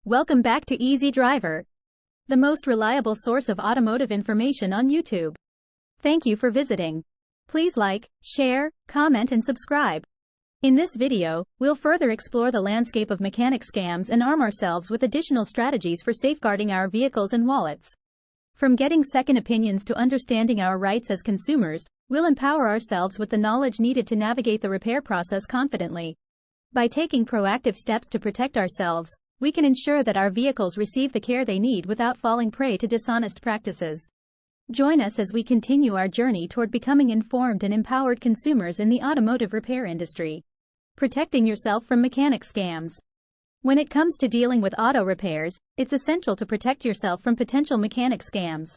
Welcome back to Easy Driver, the most reliable source of automotive information on YouTube. Thank you for visiting. Please like, share, comment and subscribe. In this video, we'll further explore the landscape of mechanic scams and arm ourselves with additional strategies for safeguarding our vehicles and wallets. From getting second opinions to understanding our rights as consumers, we'll empower ourselves with the knowledge needed to navigate the repair process confidently. By taking proactive steps to protect ourselves, we can ensure that our vehicles receive the care they need without falling prey to dishonest practices. Join us as we continue our journey toward becoming informed and empowered consumers in the automotive repair industry. Protecting yourself from mechanic scams. When it comes to dealing with auto repairs, it's essential to protect yourself from potential mechanic scams.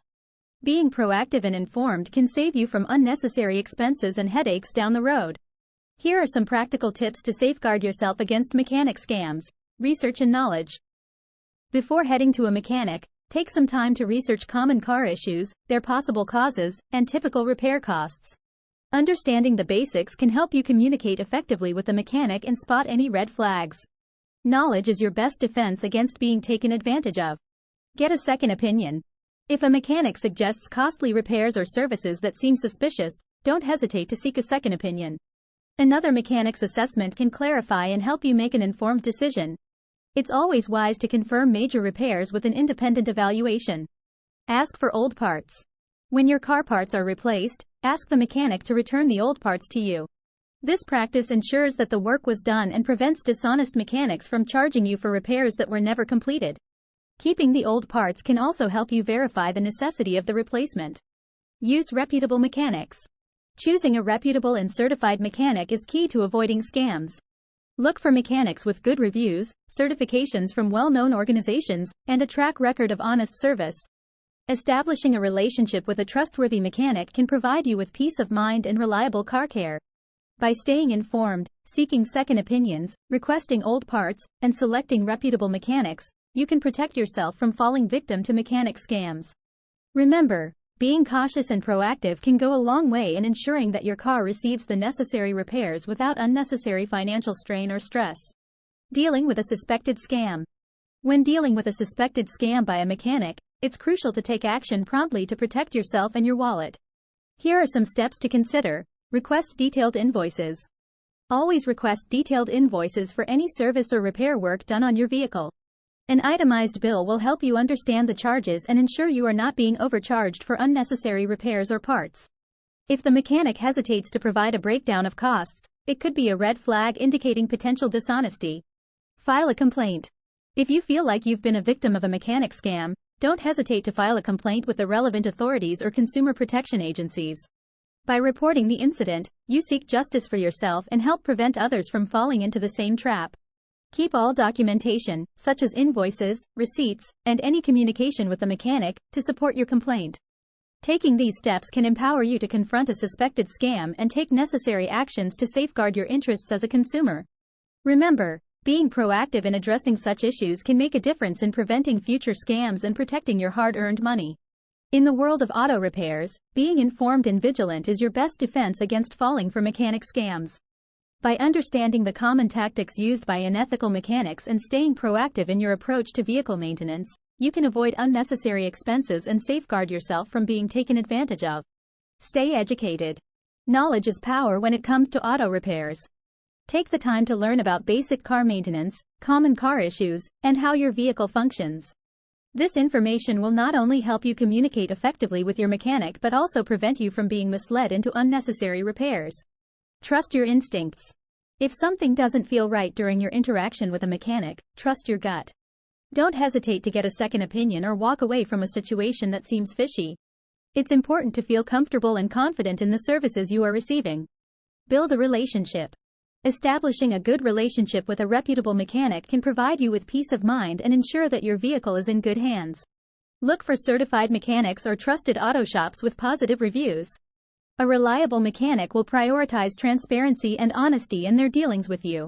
Being proactive and informed can save you from unnecessary expenses and headaches down the road. Here are some practical tips to safeguard yourself against mechanic scams. Research and knowledge. Before heading to a mechanic, take some time to research common car issues, their possible causes, and typical repair costs. Understanding the basics can help you communicate effectively with the mechanic and spot any red flags. Knowledge is your best defense against being taken advantage of. Get a second opinion. If a mechanic suggests costly repairs or services that seem suspicious, don't hesitate to seek a second opinion. Another mechanic's assessment can clarify and help you make an informed decision. It's always wise to confirm major repairs with an independent evaluation. Ask for old parts. When your car parts are replaced, ask the mechanic to return the old parts to you. This practice ensures that the work was done and prevents dishonest mechanics from charging you for repairs that were never completed. Keeping the old parts can also help you verify the necessity of the replacement. Use reputable mechanics. Choosing a reputable and certified mechanic is key to avoiding scams. Look for mechanics with good reviews, certifications from well-known organizations, and a track record of honest service. Establishing a relationship with a trustworthy mechanic can provide you with peace of mind and reliable car care. By staying informed, seeking second opinions, requesting old parts, and selecting reputable mechanics, you can protect yourself from falling victim to mechanic scams. Remember, being cautious and proactive can go a long way in ensuring that your car receives the necessary repairs without unnecessary financial strain or stress. Dealing with a suspected scam. When dealing with a suspected scam by a mechanic, it's crucial to take action promptly to protect yourself and your wallet. Here are some steps to consider. Request detailed invoices. Always request detailed invoices for any service or repair work done on your vehicle. An itemized bill will help you understand the charges and ensure you are not being overcharged for unnecessary repairs or parts. If the mechanic hesitates to provide a breakdown of costs, it could be a red flag indicating potential dishonesty. File a complaint. If you feel like you've been a victim of a mechanic scam, don't hesitate to file a complaint with the relevant authorities or consumer protection agencies. By reporting the incident, you seek justice for yourself and help prevent others from falling into the same trap. Keep all documentation, such as invoices, receipts, and any communication with the mechanic, to support your complaint. Taking these steps can empower you to confront a suspected scam and take necessary actions to safeguard your interests as a consumer. Remember, being proactive in addressing such issues can make a difference in preventing future scams and protecting your hard-earned money. In the world of auto repairs, being informed and vigilant is your best defense against falling for mechanic scams. By understanding the common tactics used by unethical mechanics and staying proactive in your approach to vehicle maintenance, you can avoid unnecessary expenses and safeguard yourself from being taken advantage of. Stay educated. Knowledge is power when it comes to auto repairs. Take the time to learn about basic car maintenance, common car issues, and how your vehicle functions. This information will not only help you communicate effectively with your mechanic but also prevent you from being misled into unnecessary repairs. Trust your instincts. If something doesn't feel right during your interaction with a mechanic, trust your gut. Don't hesitate to get a second opinion or walk away from a situation that seems fishy. It's important to feel comfortable and confident in the services you are receiving. Build a relationship. Establishing a good relationship with a reputable mechanic can provide you with peace of mind and ensure that your vehicle is in good hands. Look for certified mechanics or trusted auto shops with positive reviews. A reliable mechanic will prioritize transparency and honesty in their dealings with you.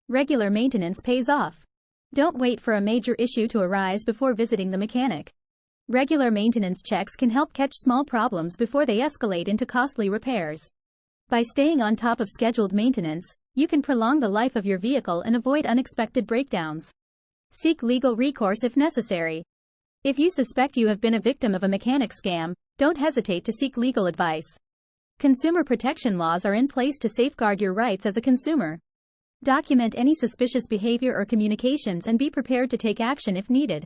Regular maintenance pays off. Don't wait for a major issue to arise before visiting the mechanic. Regular maintenance checks can help catch small problems before they escalate into costly repairs. By staying on top of scheduled maintenance, you can prolong the life of your vehicle and avoid unexpected breakdowns. Seek legal recourse if necessary. If you suspect you have been a victim of a mechanic scam, don't hesitate to seek legal advice. Consumer protection laws are in place to safeguard your rights as a consumer. Document any suspicious behavior or communications and be prepared to take action if needed.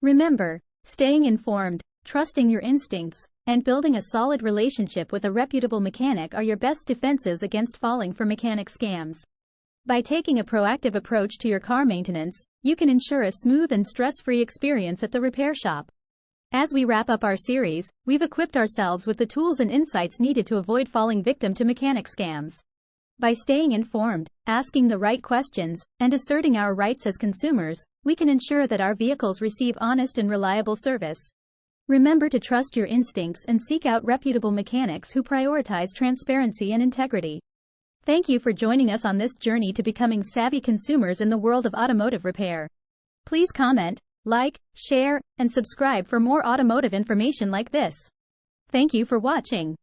Remember, staying informed, trusting your instincts, and building a solid relationship with a reputable mechanic are your best defenses against falling for mechanic scams. By taking a proactive approach to your car maintenance, you can ensure a smooth and stress-free experience at the repair shop. As we wrap up our series, we've equipped ourselves with the tools and insights needed to avoid falling victim to mechanic scams. By staying informed, asking the right questions, and asserting our rights as consumers, we can ensure that our vehicles receive honest and reliable service. Remember to trust your instincts and seek out reputable mechanics who prioritize transparency and integrity. Thank you for joining us on this journey to becoming savvy consumers in the world of automotive repair. Please comment, like, share, and subscribe for more automotive information like this. Thank you for watching.